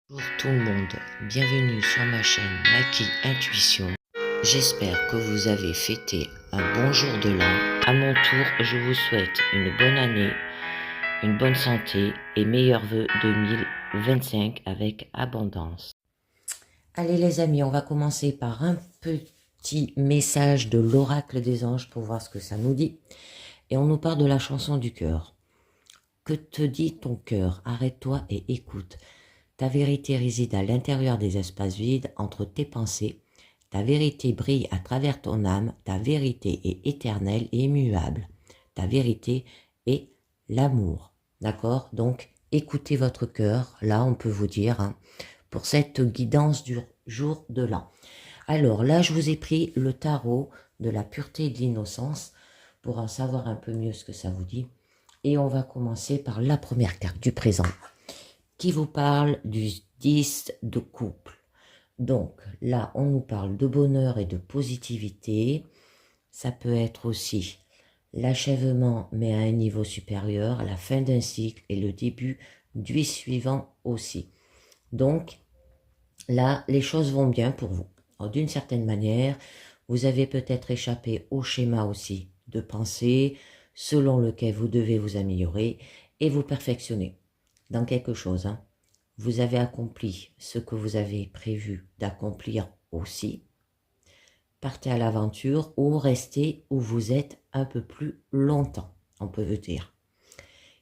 Bonjour tout le monde, bienvenue sur ma chaîne Maki Intuition. J'espère que vous avez fêté un bon jour de l'an. À mon tour, je vous souhaite une bonne année, une bonne santé et meilleurs vœux 2025 avec abondance. Allez les amis, on va commencer par un petit message de l'oracle des anges pour voir ce que ça nous dit. Et on nous parle de la chanson du cœur. Que te dit ton cœur? Arrête-toi et écoute. Ta vérité réside à l'intérieur des espaces vides entre tes pensées. Ta vérité brille à travers ton âme. Ta vérité est éternelle et immuable. Ta vérité est l'amour. D'accord? Donc, écoutez votre cœur. Là, on peut vous dire, pour cette guidance du jour de l'an. Alors là, je vous ai pris le tarot de la pureté et de l'innocence pour en savoir un peu mieux ce que ça vous dit. Et on va commencer par la première carte du présent qui vous parle du 10 de couple. Donc là, on nous parle de bonheur et de positivité. Ça peut être aussi l'achèvement, mais à un niveau supérieur, la fin d'un cycle et le début du suivant aussi. Donc là, les choses vont bien pour vous. D'une certaine manière, vous avez peut-être échappé au schéma aussi de pensée selon lequel vous devez vous améliorer et vous perfectionner dans quelque chose. Vous avez accompli ce que vous avez prévu d'accomplir aussi. Partez à l'aventure ou restez où vous êtes un peu plus longtemps, on peut vous dire.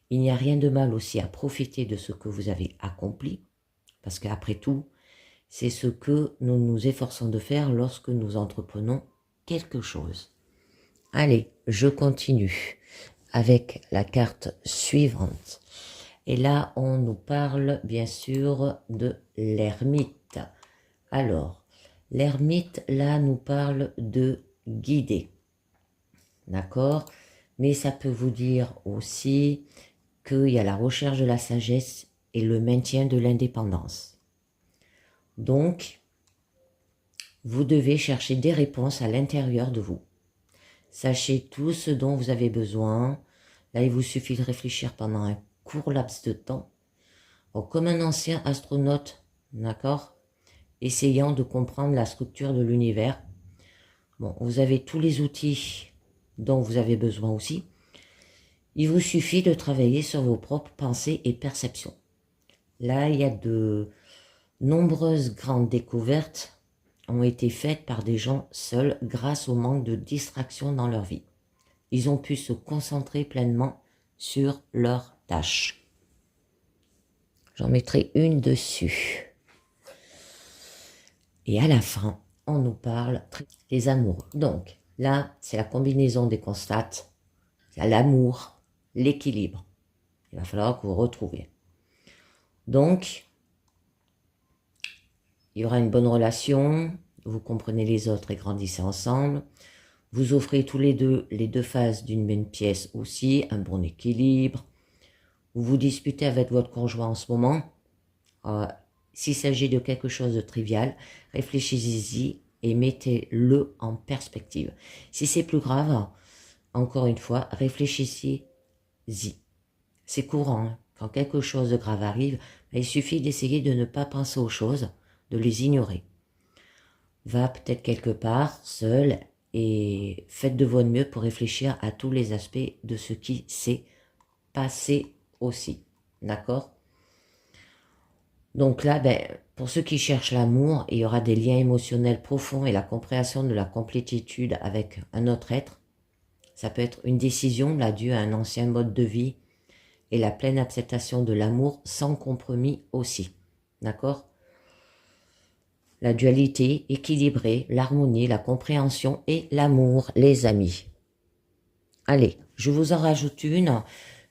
Il n'y a rien de mal aussi à profiter de ce que vous avez accompli, parce qu'après tout, c'est ce que nous nous efforçons de faire lorsque nous entreprenons quelque chose. Allez, je continue avec la carte suivante. Et là, on nous parle bien sûr de l'ermite. Alors, l'ermite, là, nous parle de guider. D'accord? Mais ça peut vous dire aussi qu'il y a la recherche de la sagesse et le maintien de l'indépendance. Donc, vous devez chercher des réponses à l'intérieur de vous. Sachez tout ce dont vous avez besoin. Là, il vous suffit de réfléchir pendant un court laps de temps. Donc, comme un ancien astronaute, d'accord, essayant de comprendre la structure de l'univers. Bon, vous avez tous les outils dont vous avez besoin aussi. Il vous suffit de travailler sur vos propres pensées et perceptions. Là, il y a de nombreuses grandes découvertes ont été faites par des gens seuls grâce au manque de distraction dans leur vie. Ils ont pu se concentrer pleinement sur leurs tâches. J'en mettrai une dessus. Et à la fin, on nous parle des amoureux. Donc là, c'est la combinaison des constates. Il y a l'amour, l'équilibre. Il va falloir que vous retrouviez. Donc, il y aura une bonne relation, vous comprenez les autres et grandissez ensemble. Vous offrez tous les deux faces d'une même pièce aussi, un bon équilibre. Vous vous disputez avec votre conjoint en ce moment. S'il s'agit de quelque chose de trivial, réfléchissez-y et mettez-le en perspective. Si c'est plus grave, encore une fois, réfléchissez-y. C'est courant, hein. Quand quelque chose de grave arrive, il suffit d'essayer de ne pas penser aux choses, de les ignorer. Va peut-être quelque part, seul, et faites de votre mieux pour réfléchir à tous les aspects de ce qui s'est passé aussi. D'accord ? Donc là, pour ceux qui cherchent l'amour, il y aura des liens émotionnels profonds et la compréhension de la complétitude avec un autre être. Ça peut être une décision là due à un ancien mode de vie et la pleine acceptation de l'amour sans compromis aussi. D'accord? La dualité équilibrée, l'harmonie, la compréhension et l'amour, les amis. Allez, je vous en rajoute une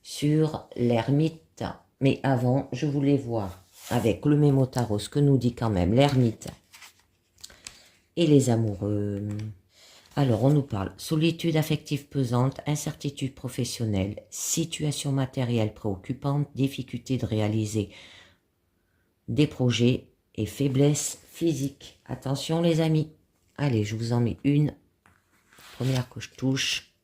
sur l'ermite. Mais avant, je voulais voir avec le mémo tarot ce que nous dit quand même l'ermite et les amoureux. Alors, on nous parle solitude affective pesante, incertitude professionnelle, situation matérielle préoccupante, difficulté de réaliser des projets et faiblesse physique. Attention les amis. Allez, je vous en mets une. Première que je touche.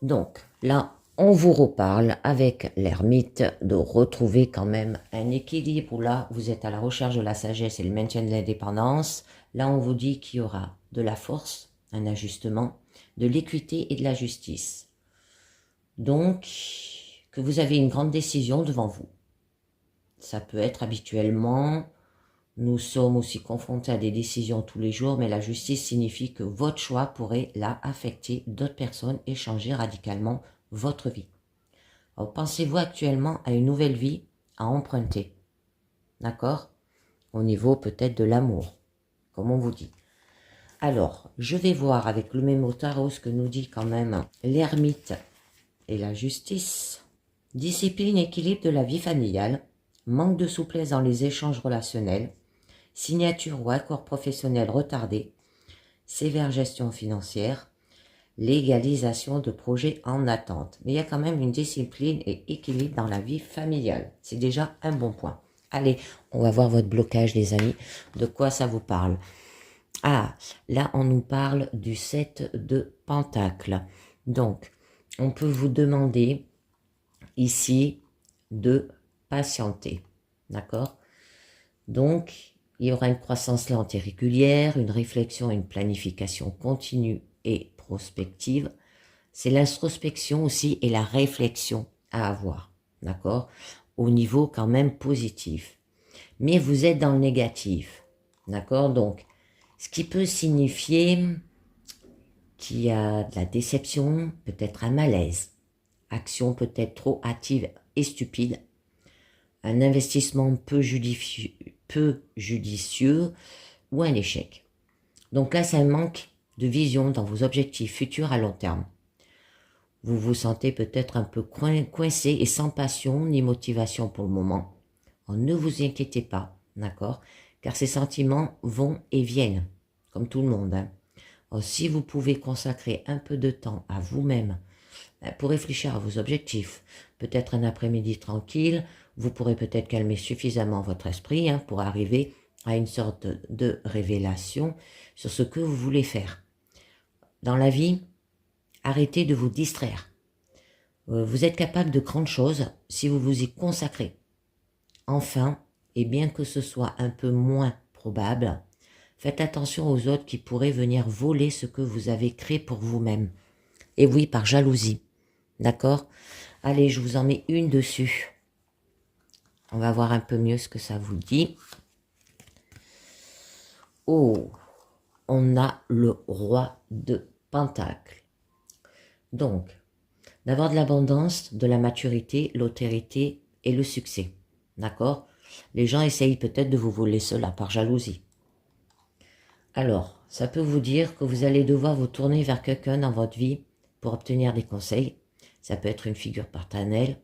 Donc, là, on vous reparle avec l'ermite de retrouver quand même un équilibre où là, vous êtes à la recherche de la sagesse et le maintien de l'indépendance. Là, on vous dit qu'il y aura de la force, un ajustement, de l'équité et de la justice. Donc, que vous avez une grande décision devant vous. Ça peut être habituellement, nous sommes aussi confrontés à des décisions tous les jours, mais la justice signifie que votre choix pourrait là affecter d'autres personnes et changer radicalement votre vie. Alors, pensez-vous actuellement à une nouvelle vie à emprunter, d'accord? Au niveau peut-être de l'amour, comme on vous dit. Alors, je vais voir avec le mémo tarot ce que nous dit quand même l'ermite et la justice. Discipline, équilibre de la vie familiale, manque de souplesse dans les échanges relationnels, signature ou accord professionnel retardé, sévère gestion financière, légalisation de projets en attente. Mais il y a quand même une discipline et équilibre dans la vie familiale. C'est déjà un bon point. Allez, on va voir votre blocage, les amis. De quoi ça vous parle? Ah, là, on nous parle du 7 de Pentacles. Donc, on peut vous demander ici de patienter. D'accord? Donc, il y aura une croissance lente et régulière, une réflexion et une planification continue et prospective. C'est l'introspection aussi et la réflexion à avoir, d'accord? Au niveau quand même positif. Mais vous êtes dans le négatif, d'accord? Donc, ce qui peut signifier qu'il y a de la déception, peut-être un malaise, action peut-être trop hâtive et stupide, un investissement peu judicieux ou un échec. Donc là, c'est un manque de vision dans vos objectifs futurs à long terme. Vous vous sentez peut-être un peu coincé et sans passion ni motivation pour le moment. Alors, ne vous inquiétez pas, d'accord? Car ces sentiments vont et viennent, comme tout le monde. Hein. Alors, si vous pouvez consacrer un peu de temps à vous-même pour réfléchir à vos objectifs, peut-être un après-midi tranquille, vous pourrez peut-être calmer suffisamment votre esprit pour arriver à une sorte de révélation sur ce que vous voulez faire. Dans la vie, arrêtez de vous distraire. Vous êtes capable de grandes choses si vous vous y consacrez. Enfin, et bien que ce soit un peu moins probable, faites attention aux autres qui pourraient venir voler ce que vous avez créé pour vous-même. Et oui, par jalousie. D'accord? Allez, je vous en mets une dessus. On va voir un peu mieux ce que ça vous dit. Oh, on a le roi de Pentacles. Donc, d'avoir de l'abondance, de la maturité, l'austérité et le succès. D'accord? Les gens essayent peut-être de vous voler cela par jalousie. Alors, ça peut vous dire que vous allez devoir vous tourner vers quelqu'un dans votre vie pour obtenir des conseils. Ça peut être une figure paternelle.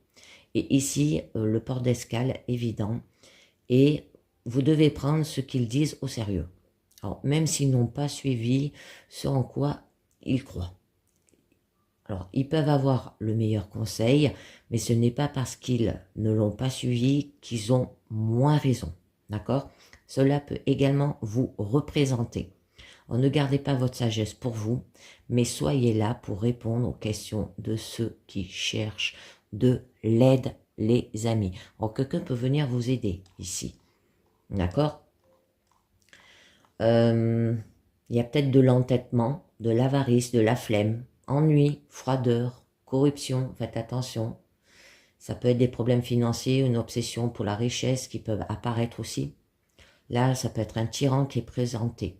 Et ici, le port d'escale évident. Et vous devez prendre ce qu'ils disent au sérieux. Alors, même s'ils n'ont pas suivi ce en quoi ils croient. Alors, ils peuvent avoir le meilleur conseil, mais ce n'est pas parce qu'ils ne l'ont pas suivi qu'ils ont moins raison. D'accord? Cela peut également vous représenter. Alors, ne gardez pas votre sagesse pour vous, mais soyez là pour répondre aux questions de ceux qui cherchent de l'aide, les amis. Alors, quelqu'un peut venir vous aider ici. D'accord? Il y a peut-être de l'entêtement, de l'avarice, de la flemme, ennui, froideur, corruption, faites attention. Ça peut être des problèmes financiers, une obsession pour la richesse qui peuvent apparaître aussi. Là, ça peut être un tyran qui est présenté.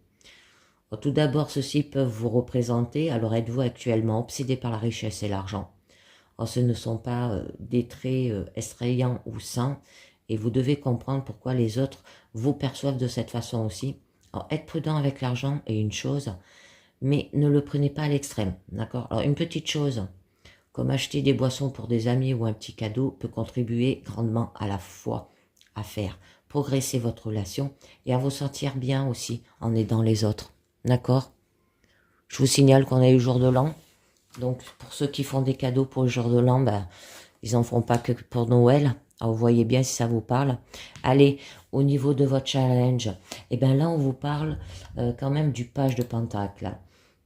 Alors, tout d'abord, ceux-ci peuvent vous représenter, alors êtes-vous actuellement obsédé par la richesse et l'argent? Alors, ce ne sont pas des traits effrayants ou sains, et vous devez comprendre pourquoi les autres vous perçoivent de cette façon aussi. Alors, être prudent avec l'argent est une chose, mais ne le prenez pas à l'extrême, d'accord? Alors, une petite chose, comme acheter des boissons pour des amis ou un petit cadeau, peut contribuer grandement à la fois à faire progresser votre relation et à vous sentir bien aussi en aidant les autres, d'accord? Je vous signale qu'on est le jour de l'an, donc pour ceux qui font des cadeaux pour le jour de l'an, ils n'en font pas que pour Noël. Alors, vous voyez bien si ça vous parle. Allez, au niveau de votre challenge, et bien là, on vous parle quand même du page de Pentacle.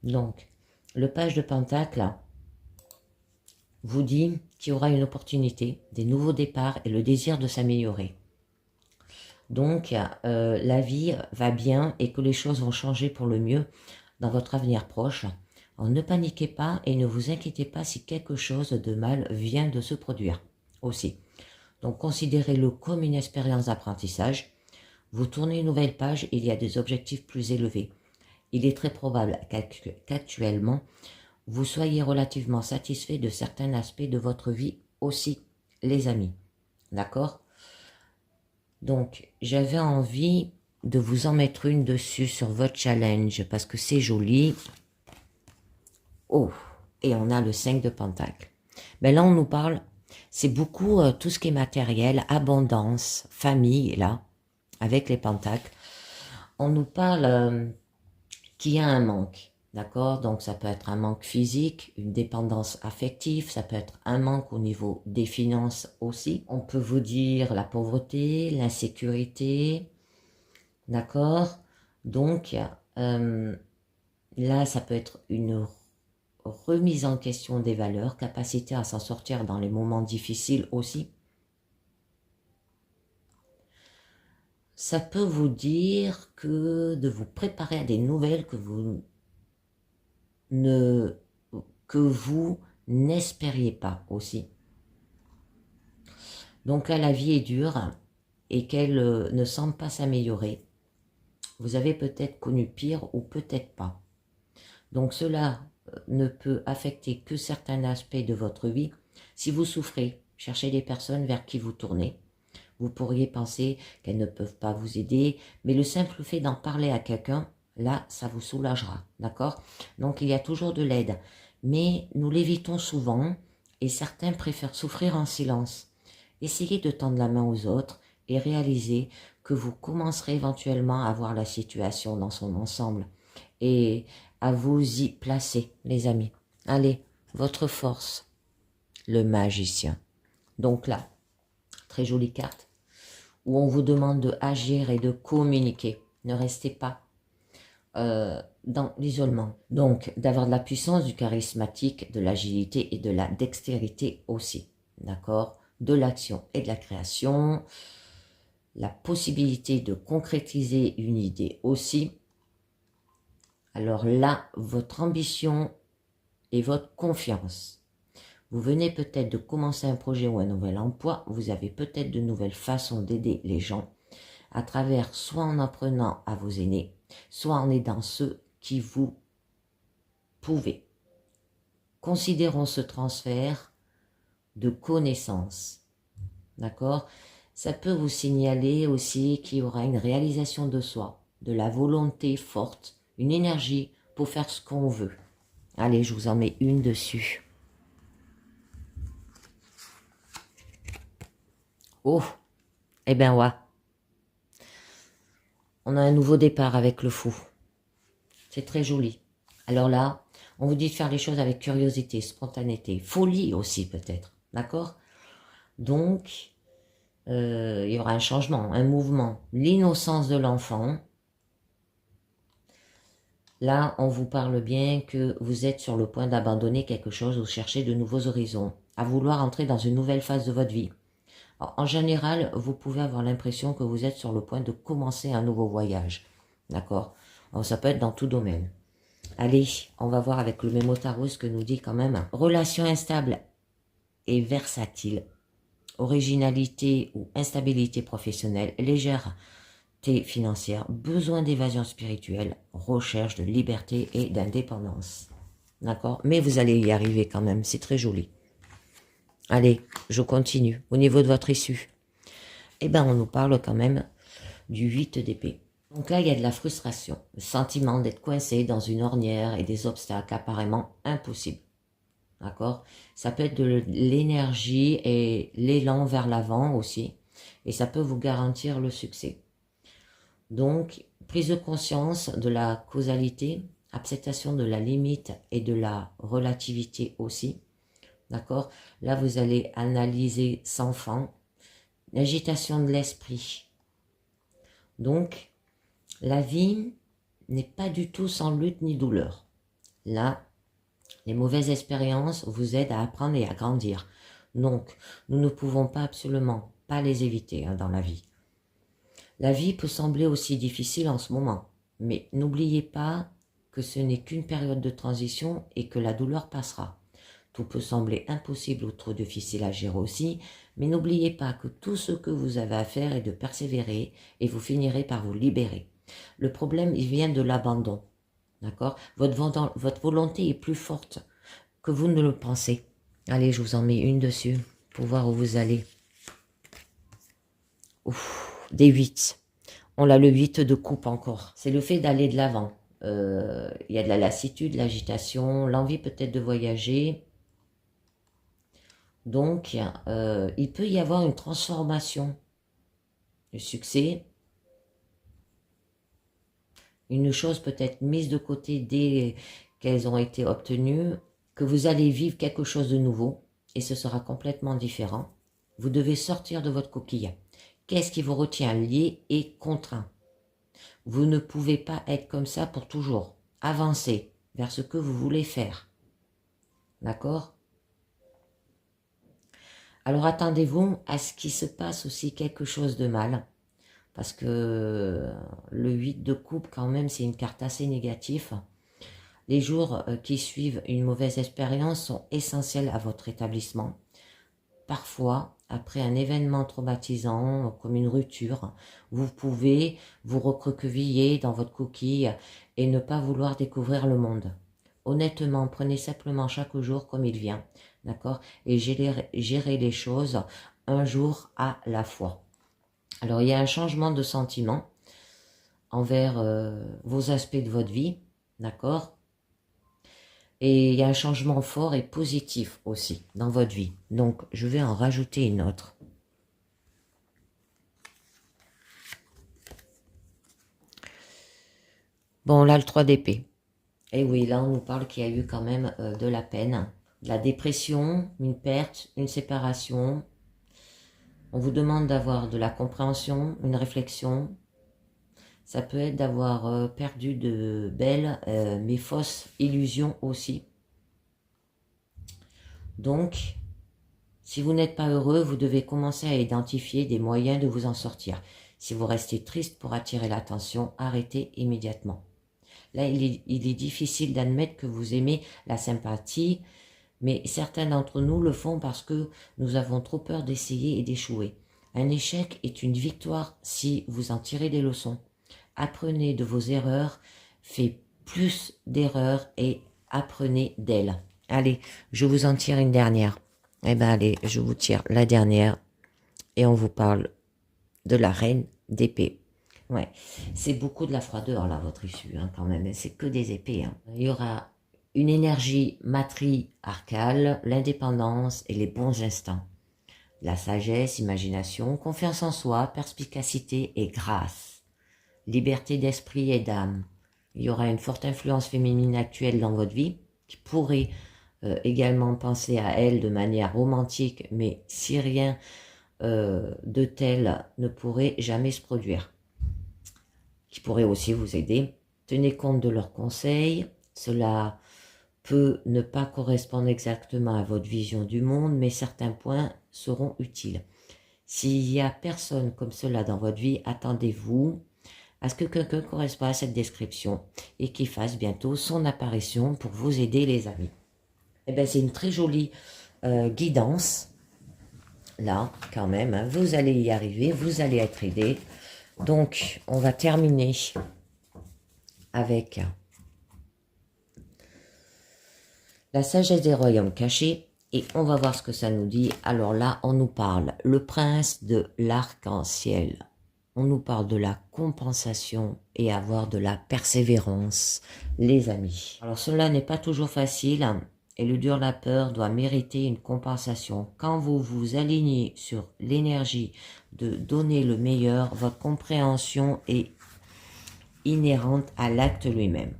Donc, le page de Pentacle, vous dit qu'il y aura une opportunité, des nouveaux départs et le désir de s'améliorer. Donc, la vie va bien et que les choses vont changer pour le mieux dans votre avenir proche. Alors, ne paniquez pas et ne vous inquiétez pas si quelque chose de mal vient de se produire aussi. Donc, considérez-le comme une expérience d'apprentissage. Vous tournez une nouvelle page, il y a des objectifs plus élevés. Il est très probable qu'actuellement, vous soyez relativement satisfait de certains aspects de votre vie aussi, les amis. D'accord? Donc, j'avais envie de vous en mettre une dessus sur votre challenge parce que c'est joli. Oh, et on a le 5 de Pentacle. Ben là, on nous parle, c'est beaucoup tout ce qui est matériel, abondance, famille, là, avec les Pentacles. On nous parle qu'il y a un manque, d'accord? Donc, ça peut être un manque physique, une dépendance affective, ça peut être un manque au niveau des finances aussi. On peut vous dire la pauvreté, l'insécurité, d'accord? Donc, là, ça peut être une remise en question des valeurs, capacité à s'en sortir dans les moments difficiles aussi. Ça peut vous dire que de vous préparer à des nouvelles que vous n'espériez pas aussi. Donc là, la vie est dure et qu'elle ne semble pas s'améliorer. Vous avez peut-être connu pire ou peut-être pas. Donc cela ne peut affecter que certains aspects de votre vie. Si vous souffrez, cherchez des personnes vers qui vous tournez. Vous pourriez penser qu'elles ne peuvent pas vous aider, mais le simple fait d'en parler à quelqu'un, là, ça vous soulagera, d'accord? Donc, il y a toujours de l'aide, mais nous l'évitons souvent et certains préfèrent souffrir en silence. Essayez de tendre la main aux autres et réalisez que vous commencerez éventuellement à voir la situation dans son ensemble et à vous y placer, les amis. Allez, votre force, le magicien. Donc là, très jolie carte, où on vous demande de agir et de communiquer. Ne restez pas dans l'isolement. Donc, d'avoir de la puissance, du charismatique, de l'agilité et de la dextérité aussi. D'accord? De l'action et de la création. La possibilité de concrétiser une idée aussi. Alors là, votre ambition et votre confiance. Vous venez peut-être de commencer un projet ou un nouvel emploi, vous avez peut-être de nouvelles façons d'aider les gens à travers soit en apprenant à vos aînés, soit en aidant ceux qui vous pouvez. Considérons ce transfert de connaissances. D'accord? Ça peut vous signaler aussi qu'il y aura une réalisation de soi, de la volonté forte, une énergie pour faire ce qu'on veut. Allez, je vous en mets une dessus. Oh, eh ben ouais. On a un nouveau départ avec le fou. C'est très joli. Alors là, on vous dit de faire les choses avec curiosité, spontanéité, folie aussi peut-être. D'accord? Donc, il y aura un changement, un mouvement. L'innocence de l'enfant. Là, on vous parle bien que vous êtes sur le point d'abandonner quelque chose ou chercher de nouveaux horizons, à vouloir entrer dans une nouvelle phase de votre vie. Alors, en général, vous pouvez avoir l'impression que vous êtes sur le point de commencer un nouveau voyage. D'accord? Alors, ça peut être dans tout domaine. Allez, on va voir avec le mémo tarot ce que nous dit quand même. Relation instable et versatile. Originalité ou instabilité professionnelle. Légèreté financière. Besoin d'évasion spirituelle. Recherche de liberté et d'indépendance. D'accord? Mais vous allez y arriver quand même. C'est très joli. Allez, je continue. Au niveau de votre issue. Eh bien, on nous parle quand même du 8 d'épée. Donc là, il y a de la frustration, le sentiment d'être coincé dans une ornière et des obstacles apparemment impossibles. D'accord? Ça peut être de l'énergie et l'élan vers l'avant aussi. Et ça peut vous garantir le succès. Donc, prise de conscience de la causalité, acceptation de la limite et de la relativité aussi. D'accord? Là, vous allez analyser sans fin. L'agitation de l'esprit. Donc, la vie n'est pas du tout sans lutte ni douleur. Là, Les mauvaises expériences vous aident à apprendre et à grandir. Donc, nous ne pouvons pas absolument pas les éviter dans la vie. La vie peut sembler aussi difficile en ce moment, mais n'oubliez pas que ce n'est qu'une période de transition et que la douleur passera. Tout peut sembler impossible ou trop difficile à gérer aussi, mais n'oubliez pas que tout ce que vous avez à faire est de persévérer et vous finirez par vous libérer. Le problème, il vient de l'abandon, d'accord? Votre volonté est plus forte que vous ne le pensez. Allez, je vous en mets une dessus pour voir où vous allez. Ouf. Des 8. On a le 8 de coupe encore. C'est le fait d'aller de l'avant. Il y a de la lassitude, de l'agitation, l'envie peut-être de voyager. Donc, il peut y avoir une transformation. Le succès. Une chose peut-être mise de côté dès qu'elles ont été obtenues. Que vous allez vivre quelque chose de nouveau. Et ce sera complètement différent. Vous devez sortir de votre coquille. Qu'est-ce qui vous retient lié et contraint? Vous ne pouvez pas être comme ça pour toujours. Avancez vers ce que vous voulez faire. D'accord? Alors attendez-vous à ce qu'il se passe aussi quelque chose de mal. Parce que le 8 de coupe, quand même, c'est une carte assez négative. Les jours qui suivent une mauvaise expérience sont essentiels à votre établissement. Parfois, après un événement traumatisant, comme une rupture, vous pouvez vous recroqueviller dans votre coquille et ne pas vouloir découvrir le monde. Honnêtement, prenez simplement chaque jour comme il vient, d'accord? Et gérez les choses un jour à la fois. Alors, il y a un changement de sentiment envers vos aspects de votre vie, d'accord? Et il y a un changement fort et positif aussi dans votre vie. Donc, je vais en rajouter une autre. Bon, là, le 3 d'épée. Et oui, là, on nous parle qu'il y a eu quand même de la peine, de la dépression, une perte, une séparation. On vous demande d'avoir de la compréhension, une réflexion. Ça peut être d'avoir perdu de belles mais fausses illusions aussi. Donc, si vous n'êtes pas heureux, vous devez commencer à identifier des moyens de vous en sortir. Si vous restez triste pour attirer l'attention, arrêtez immédiatement. Là, il est difficile d'admettre que vous aimez la sympathie, mais certains d'entre nous le font parce que nous avons trop peur d'essayer et d'échouer. Un échec est une victoire si vous en tirez des leçons. Apprenez de vos erreurs, faites plus d'erreurs et apprenez d'elles. Allez, je vous en tire une dernière. Eh bien, allez, je vous tire la dernière et on vous parle de la reine d'épée. Ouais, c'est beaucoup de la froideur, là, votre issue, quand même. C'est que des épées. Il y aura une énergie matriarcale, l'indépendance et les bons instants. La sagesse, imagination, confiance en soi, perspicacité et grâce. Liberté d'esprit et d'âme. Il y aura une forte influence féminine actuelle dans votre vie qui pourrait également penser à elle de manière romantique, mais si rien de tel ne pourrait jamais se produire. Qui pourrait aussi vous aider. Tenez compte de leurs conseils. Cela peut ne pas correspondre exactement à votre vision du monde, mais certains points seront utiles. S'il n'y a personne comme cela dans votre vie, attendez-vous à ce que quelqu'un corresponde à cette description et qu'il fasse bientôt son apparition pour vous aider, les amis. Eh bien, c'est une très jolie guidance. Là, quand même, vous allez y arriver, vous allez être aidé. Donc, on va terminer avec la sagesse des royaumes cachés. Et on va voir ce que ça nous dit. Alors là, on nous parle le prince de l'arc-en-ciel. On nous parle de la compensation et avoir de la persévérance, les amis. Alors cela n'est pas toujours facile et le dur la peur doit mériter une compensation. Quand vous vous alignez sur l'énergie de donner le meilleur, votre compréhension est inhérente à l'acte lui-même.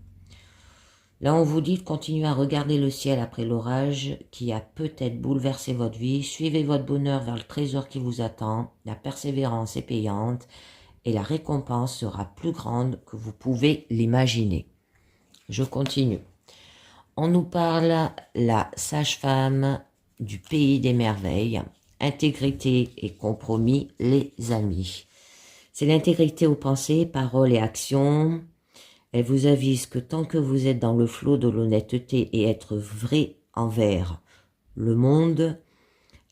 Là, on vous dit de continuer à regarder le ciel après l'orage qui a peut-être bouleversé votre vie. Suivez votre bonheur vers le trésor qui vous attend. La persévérance est payante et la récompense sera plus grande que vous pouvez l'imaginer. Je continue. On nous parle la sage-femme du pays des merveilles, intégrité et compromis, les amis. C'est l'intégrité aux pensées, paroles et actions. Elle vous avise que tant que vous êtes dans le flot de l'honnêteté et être vrai envers le monde,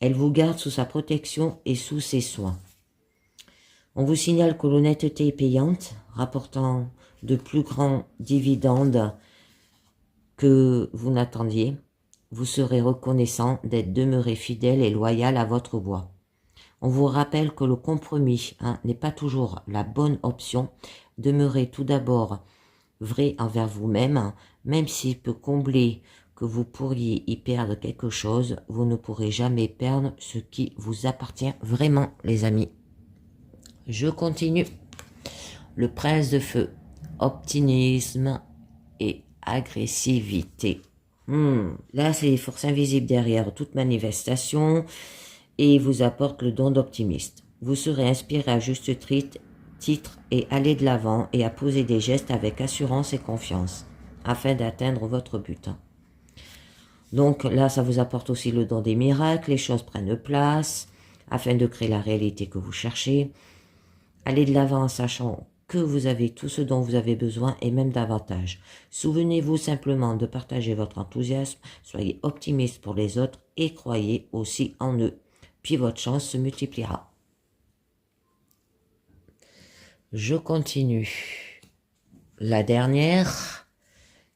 elle vous garde sous sa protection et sous ses soins. On vous signale que l'honnêteté est payante, rapportant de plus grands dividendes que vous n'attendiez. Vous serez reconnaissant d'être demeuré fidèle et loyal à votre voix. On vous rappelle que le compromis n'est pas toujours la bonne option. Demeurez tout d'abord vrai envers vous-même, même s'il peut combler que vous pourriez y perdre quelque chose, vous ne pourrez jamais perdre ce qui vous appartient vraiment, les amis. Je continue. Le prince de feu, optimisme et agressivité. Là, c'est les forces invisibles derrière toute manifestation et vous apporte le don d'optimiste. Vous serez inspiré à juste titre et aller de l'avant et à poser des gestes avec assurance et confiance afin d'atteindre votre but. Donc là, ça vous apporte aussi le don des miracles, les choses prennent place afin de créer la réalité que vous cherchez. Allez de l'avant en sachant que vous avez tout ce dont vous avez besoin et même davantage. Souvenez-vous simplement de partager votre enthousiasme, soyez optimiste pour les autres et croyez aussi en eux. Puis votre chance se multipliera. Je continue. La dernière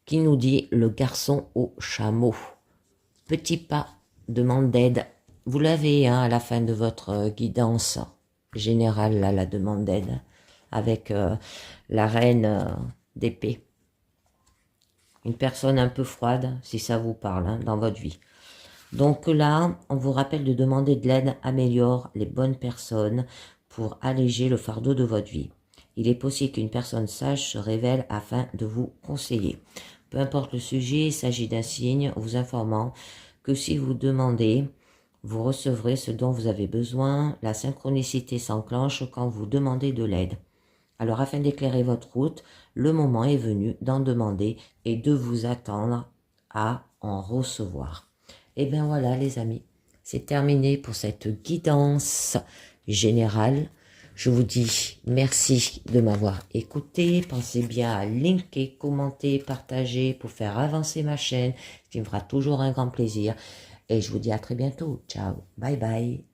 qui nous dit le garçon au chameau. Petit pas, demande d'aide. Vous l'avez à la fin de votre guidance générale, là, la demande d'aide, avec la reine d'épée. Une personne un peu froide, si ça vous parle, dans votre vie. Donc là, on vous rappelle de demander de l'aide, améliore les bonnes personnes pour alléger le fardeau de votre vie. Il est possible qu'une personne sage se révèle afin de vous conseiller. Peu importe le sujet, il s'agit d'un signe vous informant que si vous demandez, vous recevrez ce dont vous avez besoin. La synchronicité s'enclenche quand vous demandez de l'aide. Alors afin d'éclairer votre route, le moment est venu d'en demander et de vous attendre à en recevoir. Et bien voilà les amis, c'est terminé pour cette guidance générale. Je vous dis merci de m'avoir écouté. Pensez bien à liker, commenter, partager pour faire avancer ma chaîne, ce qui me fera toujours un grand plaisir. Et je vous dis à très bientôt. Ciao, bye bye.